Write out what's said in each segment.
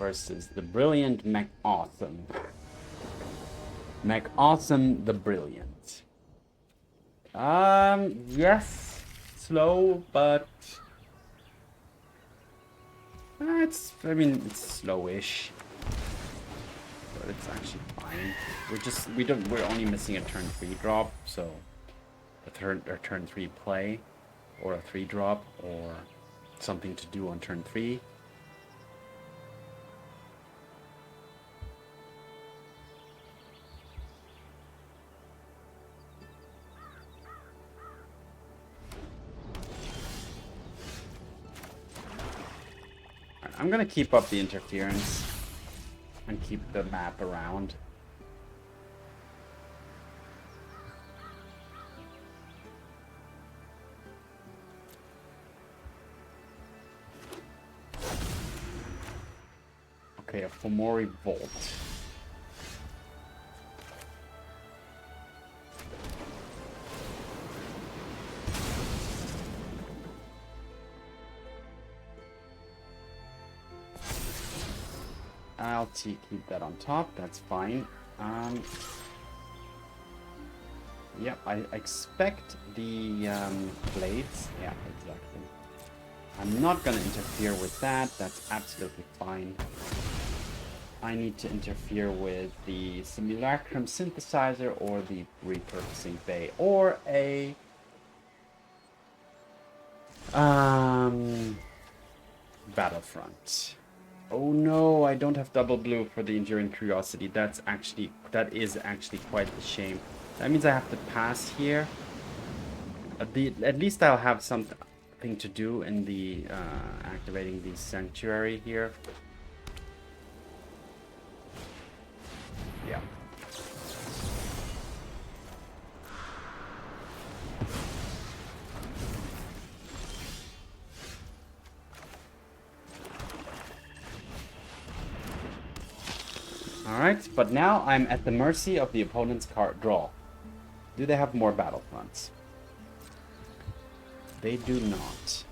versus the brilliant Mech Awesome. Mech Awesome the Brilliant. Yes, slow, but it's slowish, but it's actually fine. We're only missing a turn 3 drop, so a turn 3 play, or a 3 drop, or something to do on turn 3. I'm gonna keep up the interference and keep the map around. Okay, a Fomori Volt. I'll keep that on top, that's fine. Yep, I expect the blades. Yeah, exactly. I'm not gonna interfere with that, that's absolutely fine. I need to interfere with the Simulacrum Synthesizer or the Repurposing Bay or a Battlefront. Oh no, I don't have double blue for the Enduring Curiosity. That is actually quite a shame. That means I have to pass here. At least I'll have something to do in the activating the Sanctuary here. Yeah. Alright, but now I'm at the mercy of the opponent's card draw. Do they have more Battlefronts? They do not.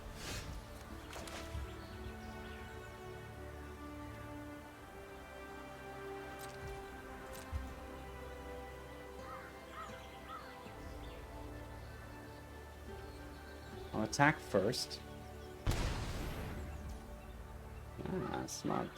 I'll attack first. Ah, smart.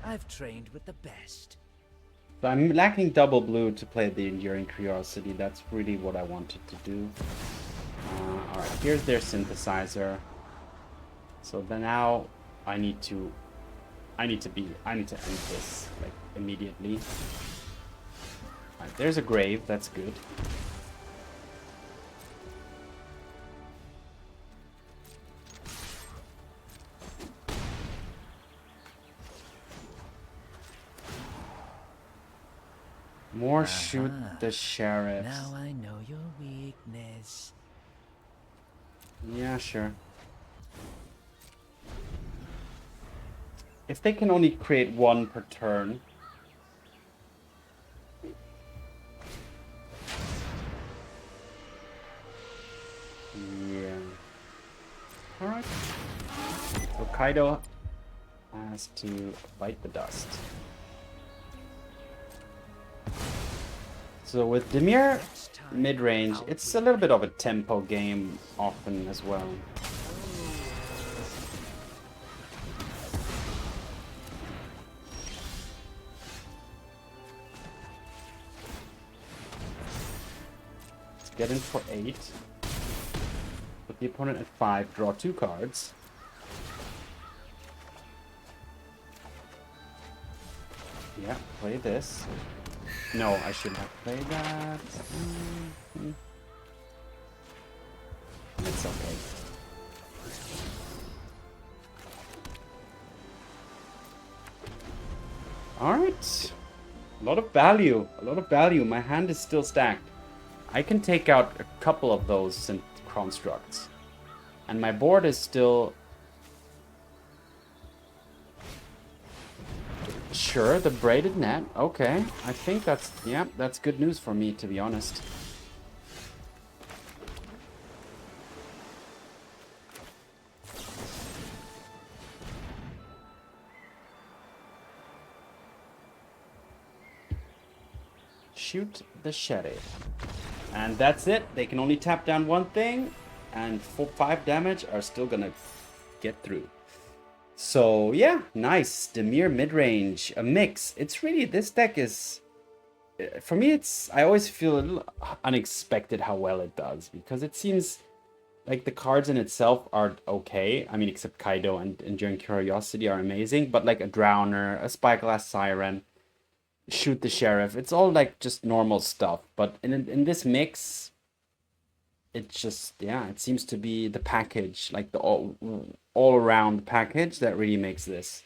I've trained with the best. So I'm lacking double blue to play the Enduring Curiosity. That's really what I wanted to do. Alright, here's their synthesizer. So then now I need to end this like immediately. Alright, there's a grave, that's good. More shoot the sheriffs. Now I know your weakness. Yeah, sure. If they can only create one per turn. Yeah. Alright. So Kaito has to bite the dust. So with Dimir mid-range, it's a little bit of a tempo game often as well. Let's get in for 8. Put the opponent at 5, draw 2 cards. Yeah, play this. No, I shouldn't have played that. It's okay. Alright. A lot of value. A lot of value. My hand is still stacked. I can take out a couple of those synth constructs. And my board is still... Sure, the braided net. Okay. I think that's... Yeah, that's good news for me, to be honest. Shoot the sheriff. And that's it. They can only tap down one thing. And 5 damage are still gonna get through. So yeah, nice. Dimir midrange. A mix. It's really, this deck is... For me, it's... I always feel a little unexpected how well it does. Because it seems like the cards in itself are okay. I mean, except Kaito and Enduring Curiosity are amazing. But like a Drowner, a Spyglass Siren... Shoot the Sheriff. It's all like just normal stuff. But in this mix, it's just, yeah, it seems to be the package, like the all around package that really makes this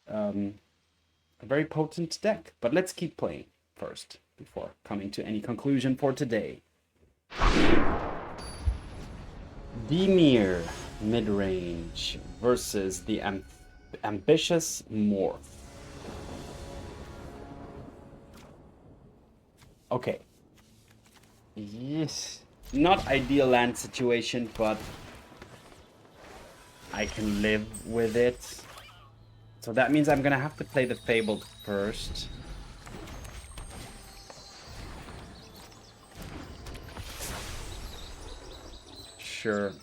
a very potent deck. But let's keep playing first before coming to any conclusion for today. Dimir midrange versus the ambitious Morph. Okay. Yes. Not ideal land situation, but I can live with it. So that means I'm gonna have to play the Fabled first. Sure.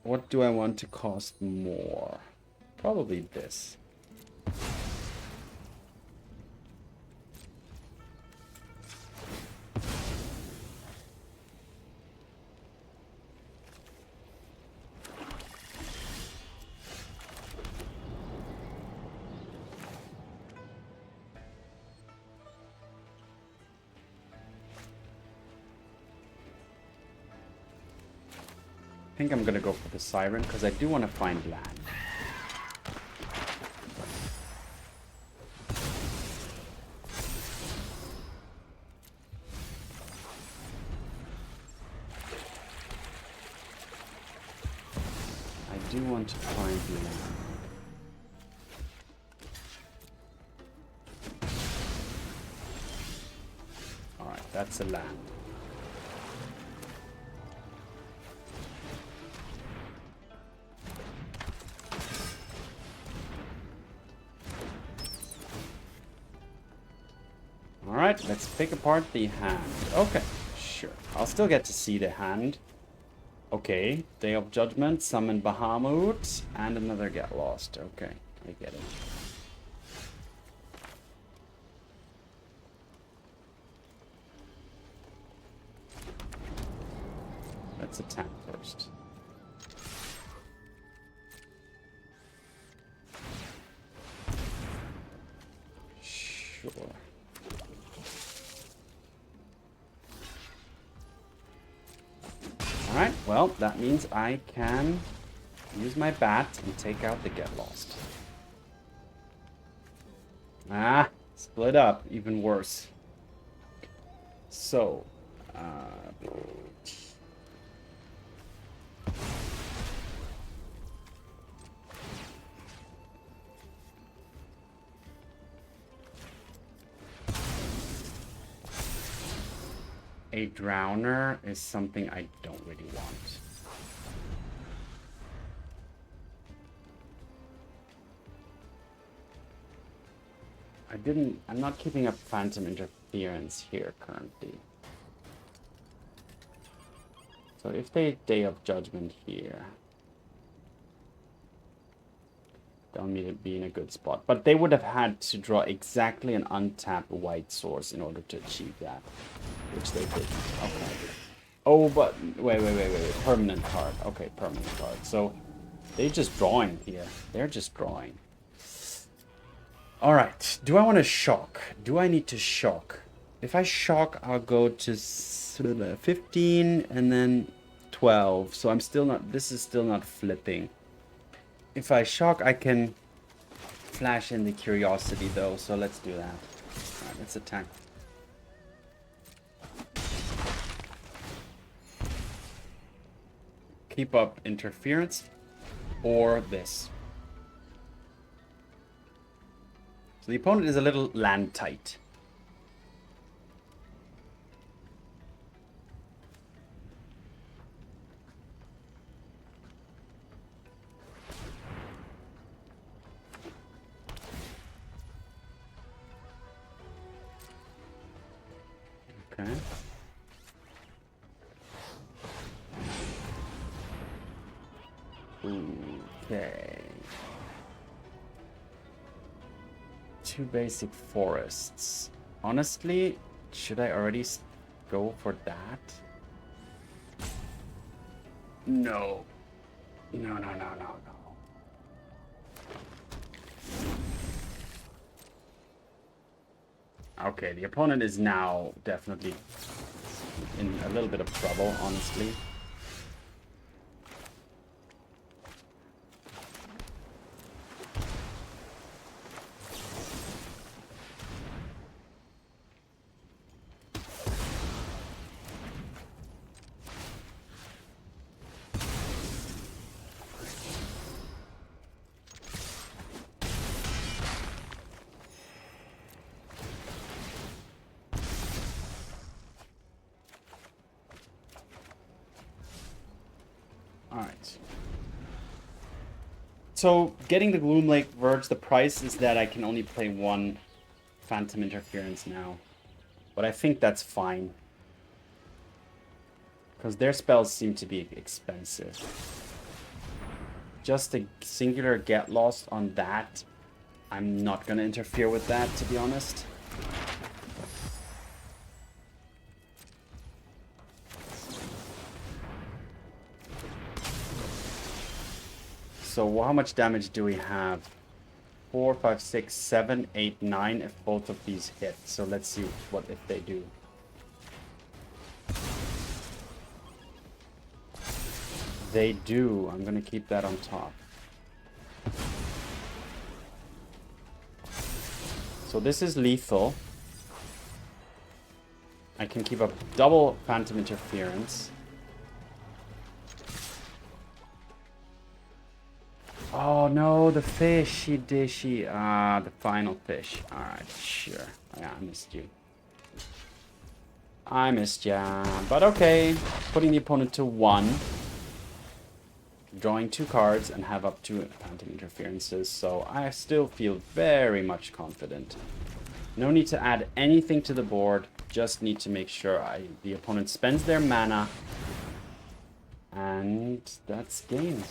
What do I want to cost more? Probably this. I think I'm gonna go for the Siren because I do want to find land. I do want to find land. Alright, that's a land. Alright, let's pick apart the hand. Okay, sure. I'll still get to see the hand. Okay, Day of Judgment, Summon Bahamut, and another Get Lost. Okay, I get it. Let's attack first. Sure. Alright, well, that means I can use my bat and take out the Get Lost. Ah, split up, even worse. So, a Drowner is something I don't really want. I'm not keeping up Phantom Interference here currently. So if they Day of Judgment here, they'll need to be in a good spot. But they would have had to draw exactly an untapped white source in order to achieve that. Which they didn't. Okay. Oh, but wait. Permanent card. Okay, permanent card. So they're just drawing here. They're just drawing. Alright. Do I want to shock? Do I need to shock? If I shock, I'll go to 15 and then 12. So I'm still not... This is still not flipping. If I shock, I can flash in the Curiosity though, so let's do that. Alright, let's attack. Keep up Interference, or this. So the opponent is a little land tight. Okay. Okay. 2 basic forests. Honestly, should I already go for that? No. No, no, no, no, no. Okay, the opponent is now definitely in a little bit of trouble, honestly. Alright. So, getting the Gloomlake Verge, the price is that I can only play 1 Phantom Interference now. But I think that's fine. Because their spells seem to be expensive. Just a singular Get Lost on that, I'm not going to interfere with that, to be honest. So how much damage do we have? 4, 5, 6, 7, 8, 9 if both of these hit. So let's see what if they do. They do. I'm going to keep that on top. So this is lethal. I can keep up double Phantom Interference. Oh no, the fishy dishy. The final fish. Alright, sure. Yeah, I missed you. I missed ya. But okay. Putting the opponent to 1. Drawing 2 cards and have up to Phantom Interferences. So I still feel very much confident. No need to add anything to the board. Just need to make sure the opponent spends their mana. And that's games.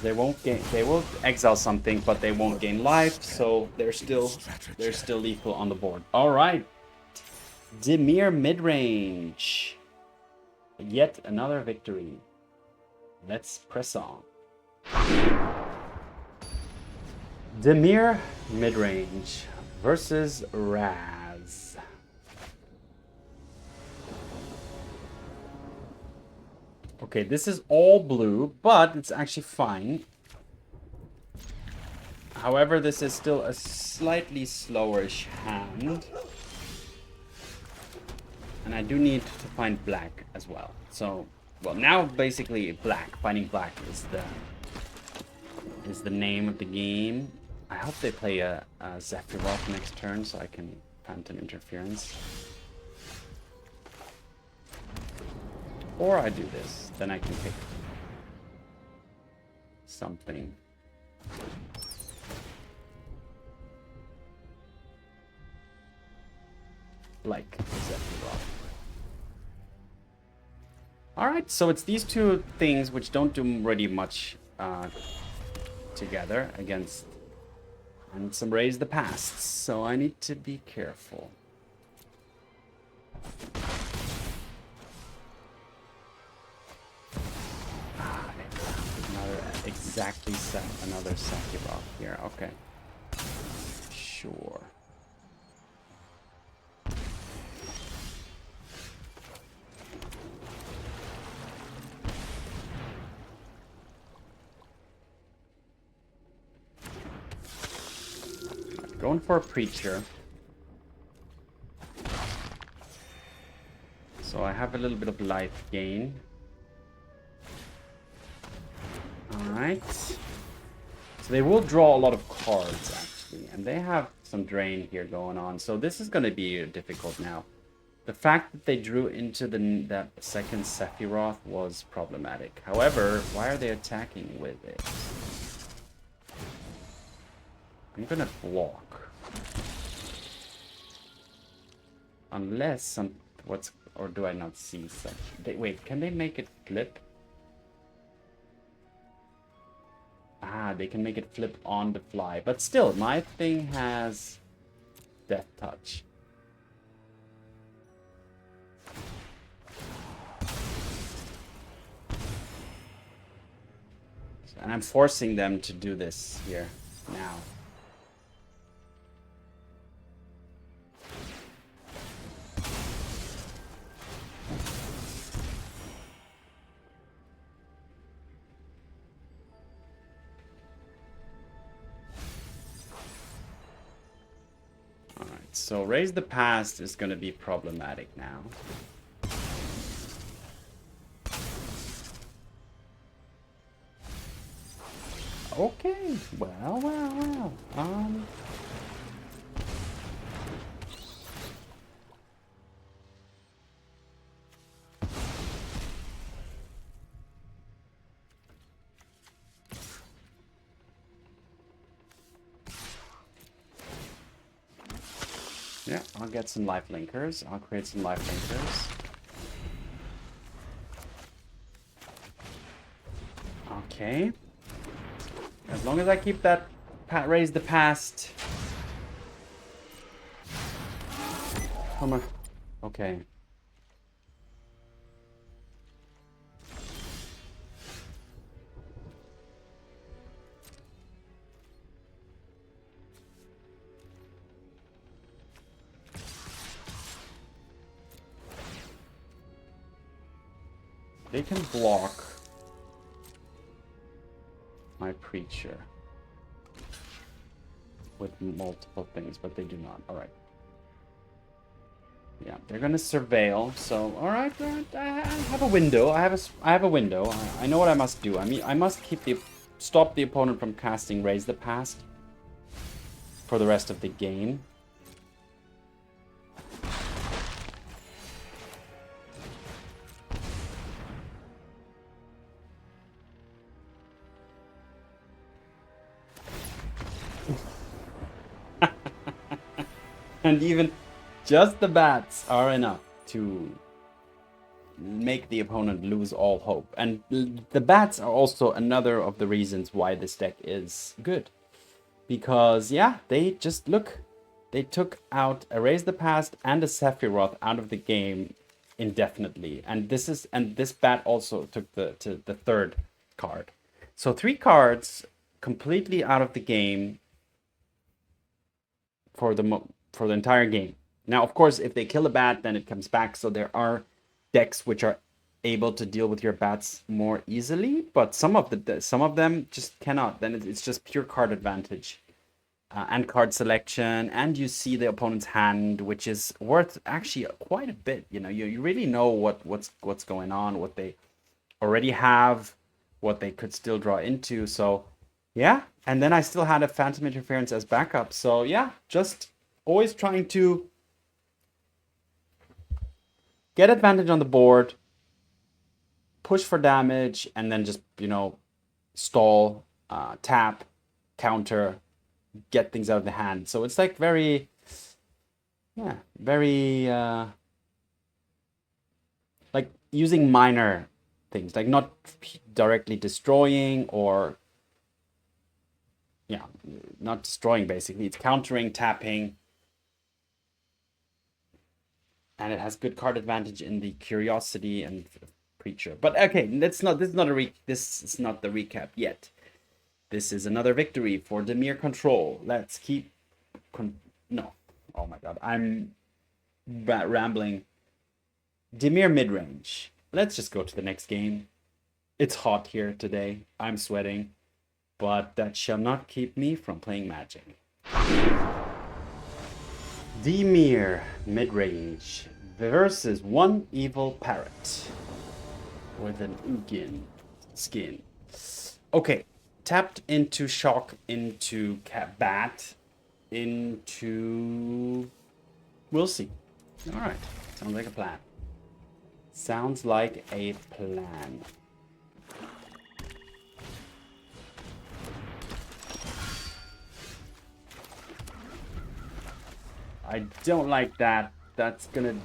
They won't gain. They will exile something, but they won't gain life, so they're still lethal on the board. All right, Dimir Midrange. Yet another victory. Let's press on. Dimir Midrange versus Raz. Okay, this is all blue, but it's actually fine. However, this is still a slightly slowish hand. And I do need to find black as well. So, well, now basically black. Finding black is the name of the game. I hope they play a Sephiroth next turn so I can Phantom Interference. Or I do this, then I can pick something. Like Sephiroth. Alright, so it's these two things which don't do really much together against and some Raise the Pasts, so I need to be careful. Exactly set another Sephiroth here. Okay. Sure. Going for a Preacher. So I have a little bit of life gain. Alright. So they will draw a lot of cards, actually. And they have some drain here going on. So this is going to be difficult now. The fact that they drew into that second Sephiroth was problematic. However, why are they attacking with it? I'm going to block. Unless some... What's... Or do I not see such... Wait, can they make it flip? Ah, they can make it flip on the fly. But still, my thing has Death Touch. And I'm forcing them to do this here, now. So Raise the Past is going to be problematic now. Okay, well. Yeah, I'll get some life linkers. I'll create some life linkers. Okay. As long as I keep that Raise the Past. Come on. Okay. They can block my Preacher with multiple things, but they do not. All right. Yeah, they're gonna surveil. So, all right, I have a window. I have a window. I know what I must do. I mean, I must stop the opponent from casting Raise the Past for the rest of the game. And even just the bats are enough to make the opponent lose all hope. And the bats are also another of the reasons why this deck is good. Because, yeah, they just, look, they took out a Raise the Past and a Sephiroth out of the game indefinitely. And this bat also took the third card. So 3 cards completely out of the game for the entire game. Now, of course, if they kill a bat, then it comes back. So there are decks which are able to deal with your bats more easily, but some of them just cannot. Then it's just pure card advantage and card selection, and you see the opponent's hand, which is worth actually quite a bit. You know, you really know what's going on, what they already have, what they could still draw into. So yeah, and then I still had a Phantom Interference as backup. So yeah, just always trying to get advantage on the board, push for damage, and then just, you know, stall, tap, counter, get things out of the hand. So it's like very like using minor things, like not directly destroying or not destroying basically. It's countering, tapping. And it has good card advantage in the Curiosity and Preacher. But okay, this is not the recap yet. This is another victory for Dimir Control. Let's keep no. Oh my god, I'm rambling. Dimir Midrange. Let's just go to the next game. It's hot here today. I'm sweating, but that shall not keep me from playing Magic. Dimir, midrange, versus one evil parrot with an Ugin skin. Okay, tapped into shock, into bat, into... We'll see. Alright, sounds like a plan. Sounds like a plan. I don't like that. That's gonna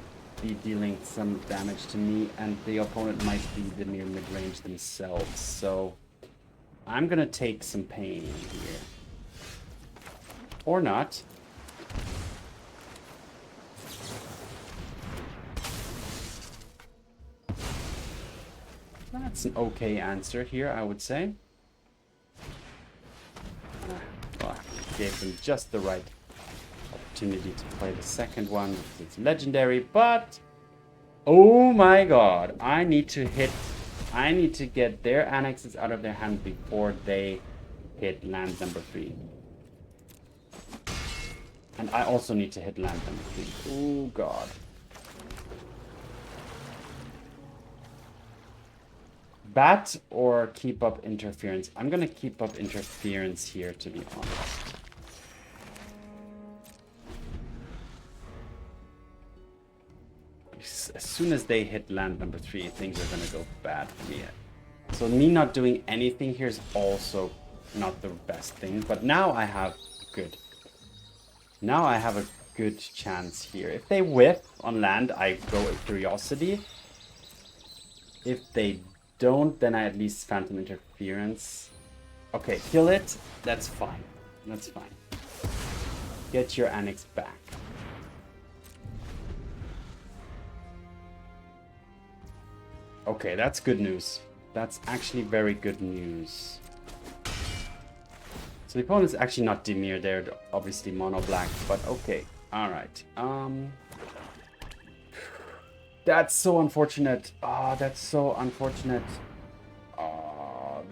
be dealing some damage to me, and the opponent might be the mere mid-range themselves, so I'm gonna take some pain here. Or not. That's an okay answer here, I would say. Well, I gave them just the right opportunity to play the second one. It's legendary, but oh my god, I need to get their annexes out of their hand before they hit land number 3. And I also need to hit land number 3. Oh god. Bat or keep up interference? I'm gonna keep up interference here, to be honest. As soon as they hit land number 3, things are gonna go bad for me. So me not doing anything here is also not the best thing. But now I have good. Now I have a good chance here. If they whiff on land, I go with Curiosity. If they don't, then I at least Phantom Interference. Okay, kill it. That's fine. That's fine. Get your Annex back. Okay, that's good news. That's actually very good news. So the opponent's actually not Dimir, they're obviously mono black, but okay. Alright. That's so unfortunate. Oh, that's so unfortunate. Oh,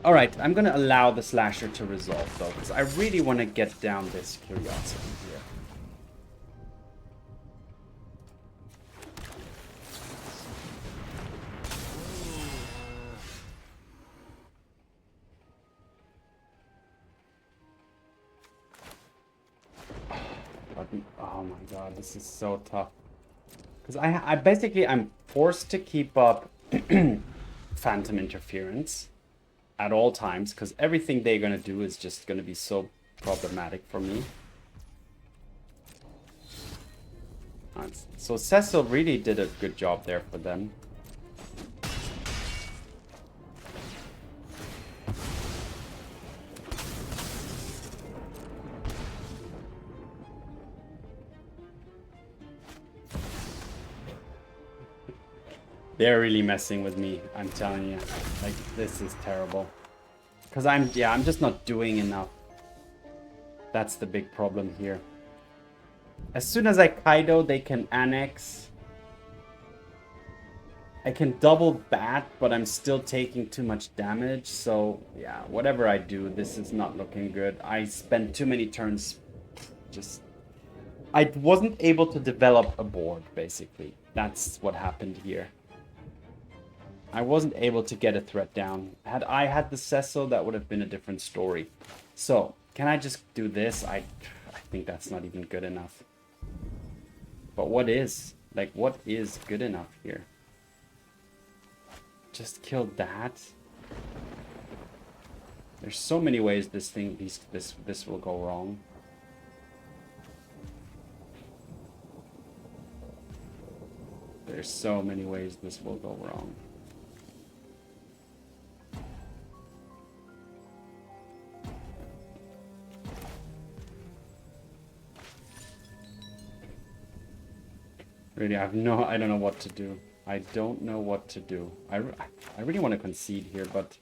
Alright, I'm gonna allow the slasher to resolve though, because I really want to get down this Curiosity here. Oh my god, this is so tough. Because I basically, I'm forced to keep up Phantom Interference at all times, because everything they're going to do is just going to be so problematic for me. So Cecil really did a good job there for them. They're really messing with me, I'm telling you. Like, this is terrible. Because I'm just not doing enough. That's the big problem here. As soon as I Kaito, they can annex. I can double bat, but I'm still taking too much damage. So, yeah, whatever I do, this is not looking good. I spent too many turns. I wasn't able to develop a board, basically. That's what happened here. I wasn't able to get a threat down. Had I had the Cecil, that would have been a different story. So, can I just do this? I think that's not even good enough. But what is? Like, what is good enough here? Just kill that? There's so many ways this will go wrong. There's so many ways this will go wrong. Really, I don't know what to do. I don't know what to do. I really want to concede here, but...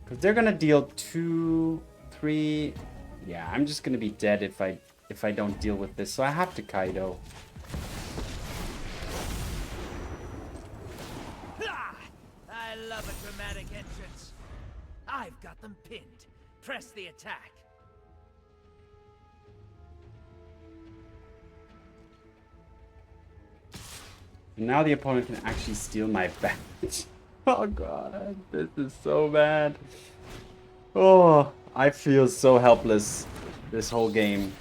Because they're gonna deal 2, 3... Yeah, I'm just gonna be dead if I don't deal with this, so I have to Kaito. I love a dramatic entrance. I've got them pinned. Press the attack. Now the opponent can actually steal my bat. Oh god, this is so bad. Oh, I feel so helpless this whole game.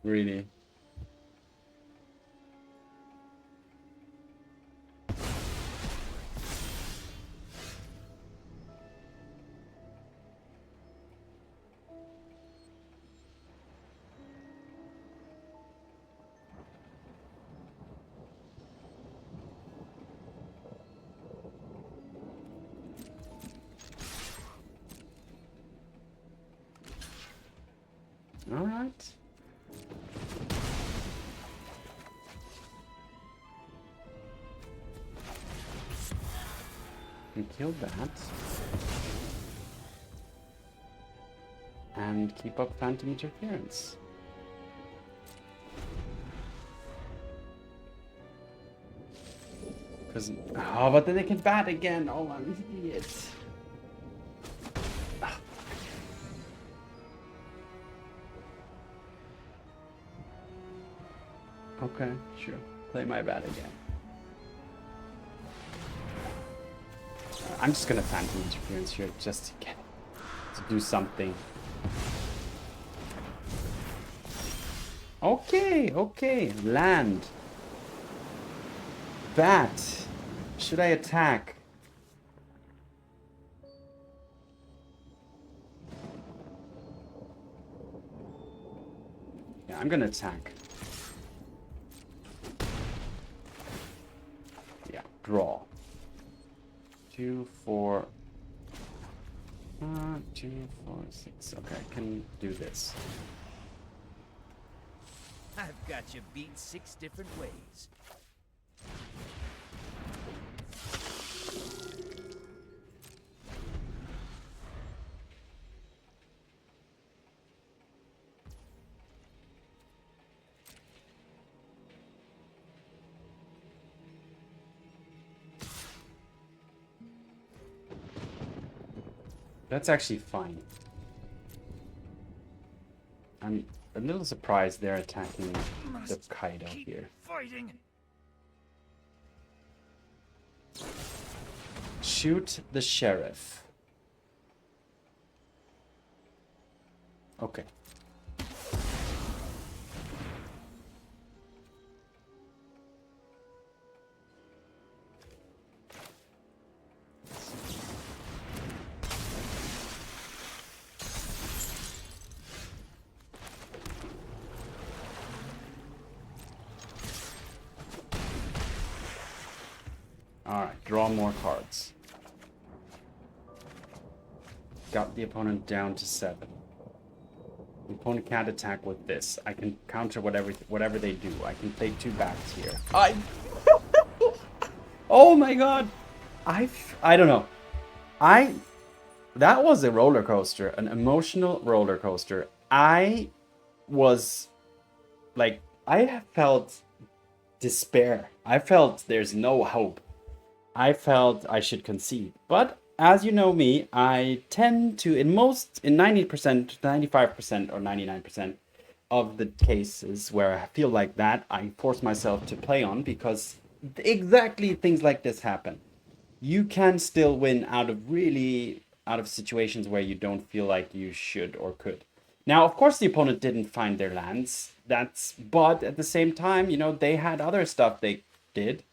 Really. All right. And kill that. And keep up Phantom Interference. Because, oh, but then they can bat again. Oh, I'm an idiot. Okay, sure. Play my bat again. I'm just gonna Phantom Interference here just to get to do something. Okay, okay. Land. Bat. Should I attack? Yeah, I'm gonna attack. Yeah, draw. 2, 4. 2, 4, 6. Okay, I can do this. I've got you beat 6 different ways. That's actually fine. I'm a little surprised they're attacking the Kaito here. Fighting. Shoot the sheriff. Okay. Alright, draw more cards. Got the opponent down to 7. The opponent can't attack with this. I can counter whatever they do. I can play 2 bats here. Oh my god! I don't know. That was a roller coaster, an emotional roller coaster. I was like, I felt despair. I felt there's no hope. I felt I should concede. But as you know me, I tend to, in 90%, 95%, or 99% of the cases where I feel like that, I force myself to play on because exactly things like this happen. You can still win out of situations where you don't feel like you should or could. Now, of course, the opponent didn't find their lands. But at the same time, you know, they had other stuff they did.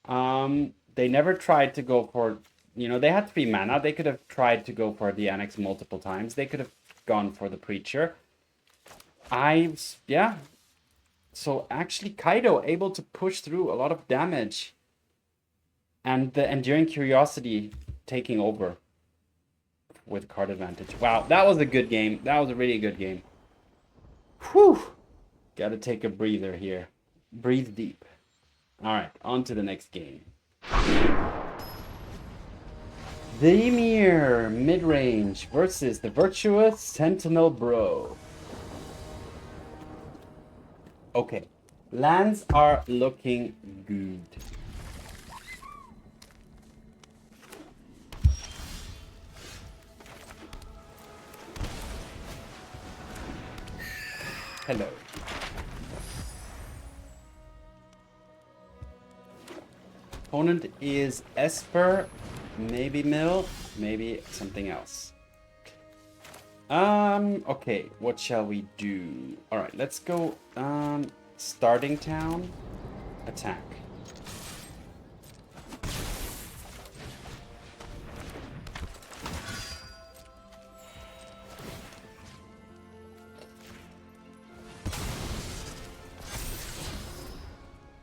They never tried to go for, you know, they had 3 mana. They could have tried to go for the Annex multiple times. They could have gone for the Preacher. Yeah. So actually, Kaito able to push through a lot of damage. And the Enduring Curiosity taking over with card advantage. Wow, that was a good game. That was a really good game. Whew. Gotta take a breather here. Breathe deep. Alright, on to the next game. Dimir Midrange versus the Virtuous Sentinel Bro. Okay, lands are looking good. Hello. Opponent is Esper, maybe Mill, maybe something else. Okay, what shall we do? Alright, let's go, starting town, attack.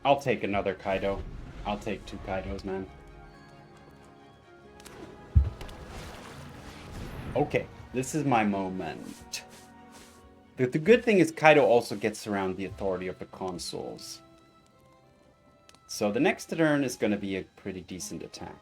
I'll take another Kaito. I'll take 2 Kaitos, man. Okay, this is my moment. The good thing is Kaito also gets around the authority of the consoles. So the next turn is going to be a pretty decent attack.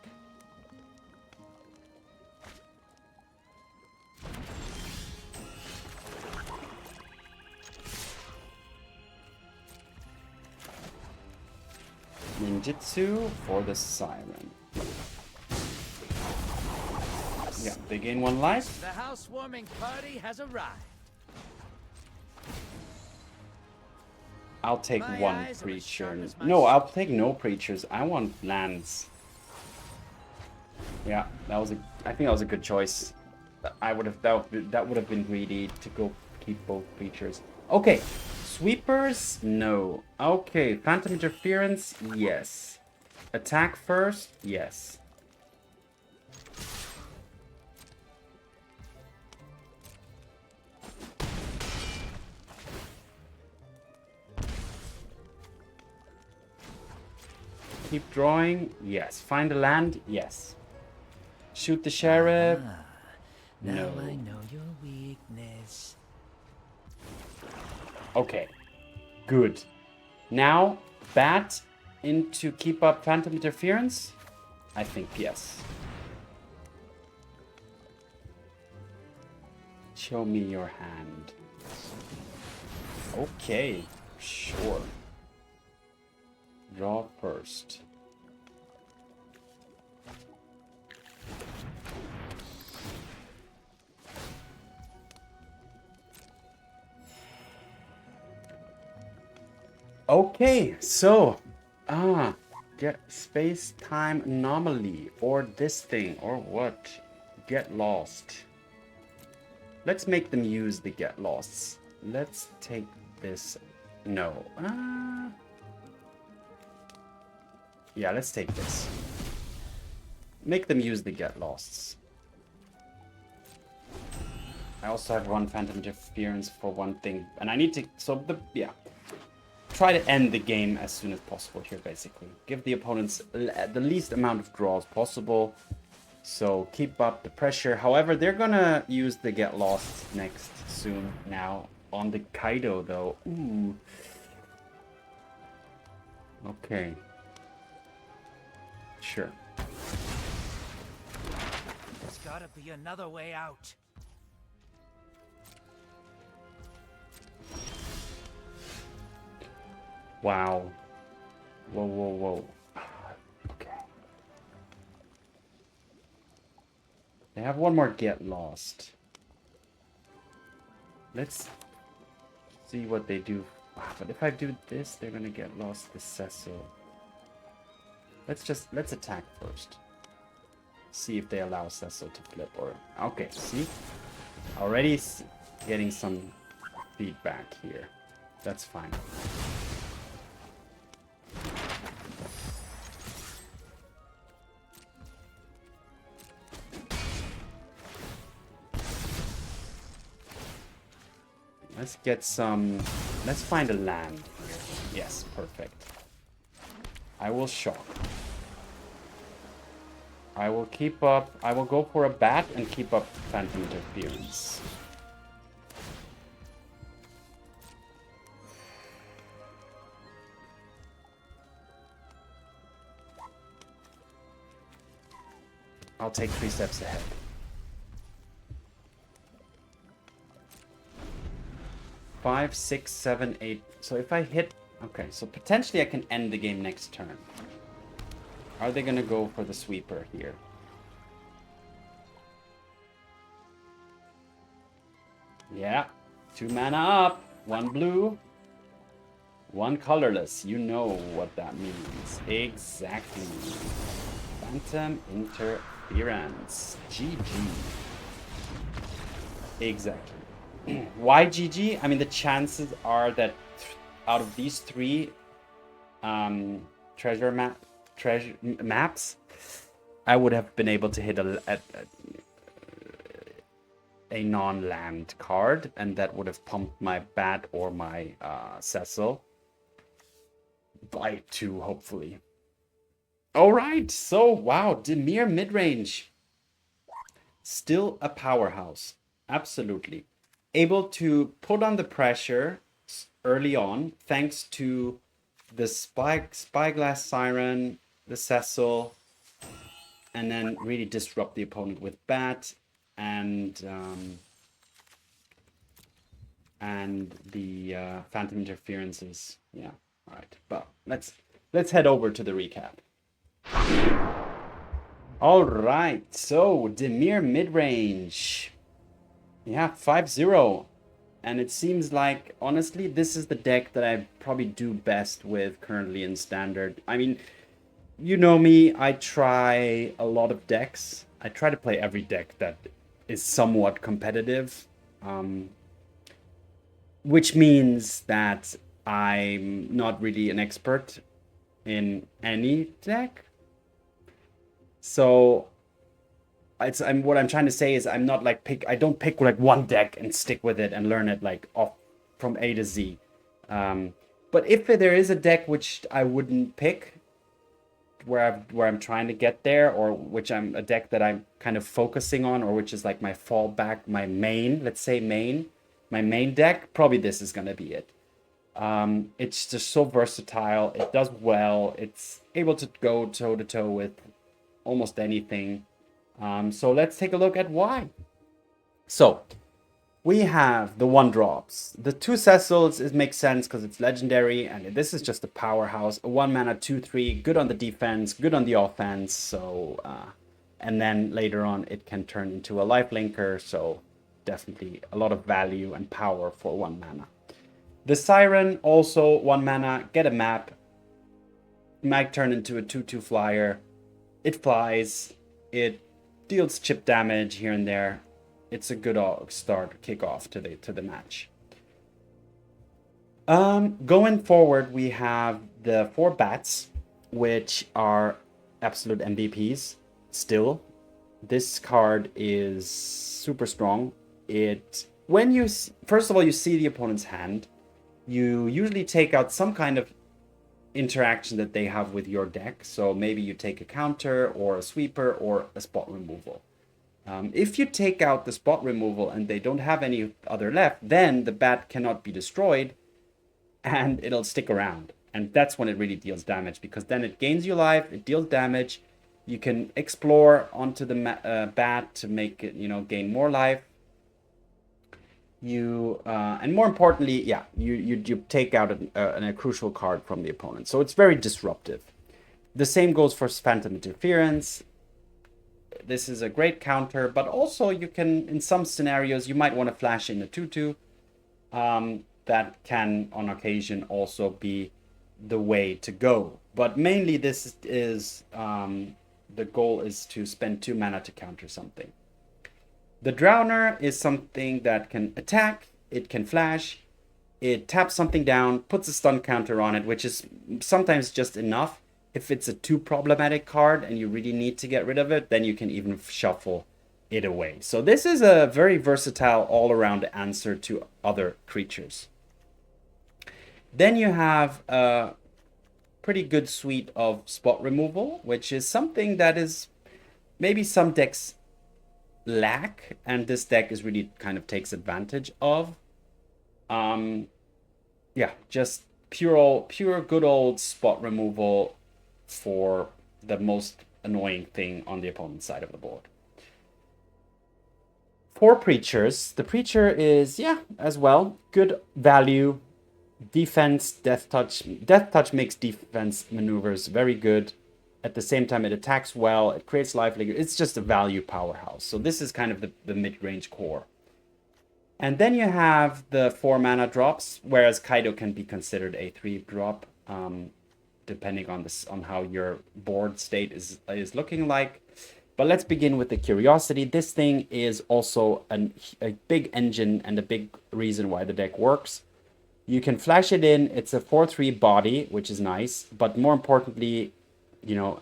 Ninjutsu for the Siren. Yeah, they gain 1 life. The housewarming party has arrived. I'll take My 1 eyes are as preacher. sharp as my No, I'll take no preachers. I want lands. Yeah, that was I think that was a good choice. I would have that would have been greedy to go keep both preachers. Okay, sweepers, no. Okay, phantom interference, yes. Attack first, yes. Keep drawing, yes. Find a land, yes. Shoot the sheriff, Now no. I know your weakness. Okay, good. Now, bat into keep up phantom interference? I think yes. Show me your hand. Okay, sure. Draw first. Okay, so, get space-time anomaly, or this thing, or what? Get lost. Let's make them use the get losts. Let's take this. No. Yeah, let's take this. Make them use the get losts. I also have 1 phantom interference for 1 thing, and I need to. So yeah. Try to end the game as soon as possible here, basically. Give the opponents the least amount of draws possible. So keep up the pressure. However, they're gonna use the get lost next soon now on the Kaito, though. Ooh. Okay. Sure. There's gotta be another way out. Wow. Whoa, whoa, whoa. Okay. They have 1 more get lost. Let's see what they do. But if I do this, they're gonna get lost to Cecil. Let's attack first. See if they allow Cecil to flip or... Okay, see? Already getting some feedback here. That's fine. Let's get some... Let's find a land here. Yes, perfect. I will shock. I will keep up... I will go for a bat and keep up phantom interference. I'll take 3 steps ahead. Five, 6, 7, 8. So if I hit... Okay, so potentially I can end the game next turn. Are they gonna go for the sweeper here? Yeah. 2 mana up. 1 blue, 1 colorless. You know what that means. Exactly. Phantom Interference. GG. Exactly. Why GG? I mean, the chances are that out of these 3 treasure maps, I would have been able to hit a non-land card, and that would have pumped my Bat or my Cecil by 2, hopefully. All right, so wow, Dimir midrange. Still a powerhouse, absolutely. Able to put on the pressure early on, thanks to the Spyglass Siren, the Cecil, and then really disrupt the opponent with Bat and the Phantom Interferences. Yeah, all right. But let's head over to the recap. All right, so Dimir midrange. Yeah, 5-0. And it seems like, honestly, this is the deck that I probably do best with currently in Standard. I mean, you know me, I try a lot of decks. I try to play every deck that is somewhat competitive. Which means that I'm not really an expert in any deck. So what I'm trying to say is I'm not like I don't pick like one deck and stick with it and learn it like off from A to Z. But if there is a deck which I wouldn't pick, where I'm trying to get there, or which I'm a deck that I'm kind of focusing on, or which is like my fallback, my main, let's say my main deck, probably this is gonna be it. It's just so versatile. It does well. It's able to go toe to toe with almost anything. So let's take a look at why. So we have the 1-drops. The 2 Cecils, it makes sense because it's legendary, and this is just a powerhouse. A 1 mana 2/3, good on the defense, good on the offense. So and then later on it can turn into a lifelinker. So definitely a lot of value and power for 1 mana. The Siren, also 1 mana, get a map. Might turn into a 2/2 flyer. It flies. It deals chip damage here and there. It's a good kickoff to the match. Going forward, we have the 4 bats, which are absolute MVPs. Still, this card is super strong. When you first of all you see the opponent's hand, you usually take out some kind of interaction that they have with your deck. So maybe you take a counter or a sweeper or a spot removal. If you take out the spot removal and they don't have any other left, then the bat cannot be destroyed and it'll stick around. And that's when it really deals damage, because then it gains you life, it deals damage. You can explore onto the bat to make it, gain more life. And more importantly, yeah, you take out a crucial card from the opponent. So it's very disruptive. The same goes for Phantom Interference. This is a great counter, but also you can, in some scenarios, you might want to flash in a 2/2. That can, on occasion, also be the way to go. But mainly this is, the goal is to spend 2 mana to counter something. The Drowner is something that can attack, it can flash, it taps something down, puts a stun counter on it, which is sometimes just enough. If it's a too problematic card and you really need to get rid of it, then you can even shuffle it away. So this is a very versatile all-around answer to other creatures. Then you have a pretty good suite of spot removal, which is something that is maybe some decks lack, and this deck is really kind of takes advantage of. Yeah, just pure good old spot removal for the most annoying thing on the opponent's side of the board. 4 Preachers. The Preacher is, yeah, as well, good value. Defense, Death Touch. Death Touch makes defense maneuvers very good. At the same time, it attacks well, it creates life. It's just a value powerhouse. So this is kind of the mid-range core. And then you have the 4 mana drops, whereas Kaito can be considered a 3 drop, depending on this, on how your board state is looking like. But let's begin with the Curiosity. This thing is also a big engine and a big reason why the deck works. You can flash it in. It's a 4/3 body, which is nice. But more importantly, you know,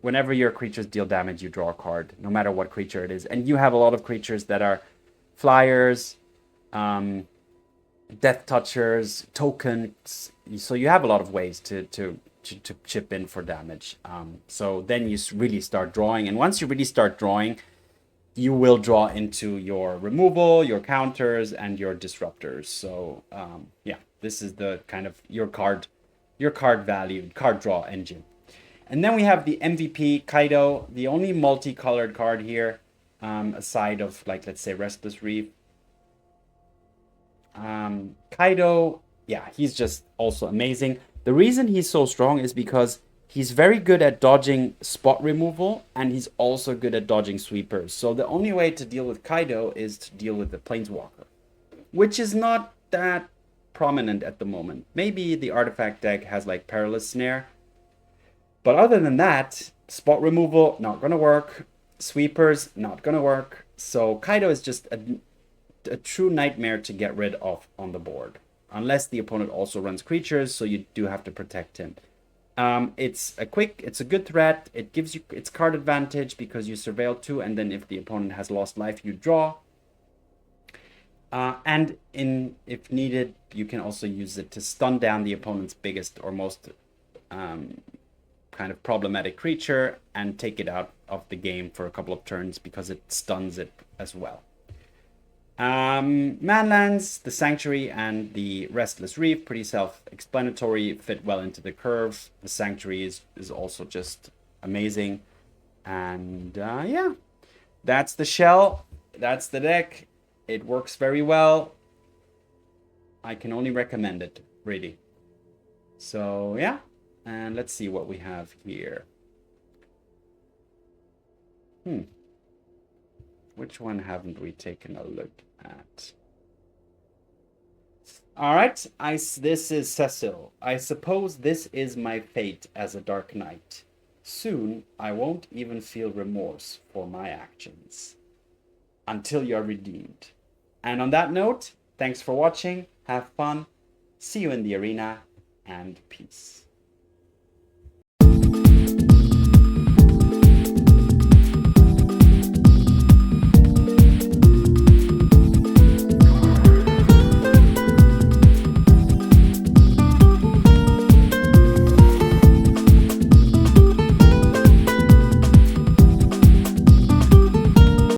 whenever your creatures deal damage, you draw a card, no matter what creature it is. And you have a lot of creatures that are flyers, death touchers, tokens. So you have a lot of ways to chip in for damage. So then you really start drawing. And once you really start drawing, you will draw into your removal, your counters, and your disruptors. So yeah, this is the kind of your card value, card draw engine. And then we have the MVP Kaito, the only multicolored card here, aside of, like, let's say Restless Reef. Kaito, yeah, he's just also amazing. The reason he's so strong is because he's very good at dodging spot removal, and he's also good at dodging sweepers. So the only way to deal with Kaito is to deal with the Planeswalker, which is not that prominent at the moment. Maybe the artifact deck has like Perilous Snare, but other than that, spot removal, not gonna work. Sweepers, not gonna work. So Kaito is just a true nightmare to get rid of on the board. Unless the opponent also runs creatures, so you do have to protect him. It's a good threat. It gives you its card advantage because you surveil 2, and then if the opponent has lost life, you draw. And if needed, you can also use it to stun down the opponent's biggest or most kind of problematic creature and take it out of the game for a couple of turns because it stuns it as well. Manlands, the Sanctuary and the Restless Reef, pretty self-explanatory, fit well into the curve. The Sanctuary is also just amazing. And yeah, that's the shell. That's the deck. It works very well. I can only recommend it, really. So yeah, and let's see what we have here. Which one haven't we taken a look at? All right, this is Cecil. I suppose this is my fate as a Dark Knight. Soon, I won't even feel remorse for my actions. Until you're redeemed. And on that note, thanks for watching. Have fun. See you in the arena, and peace.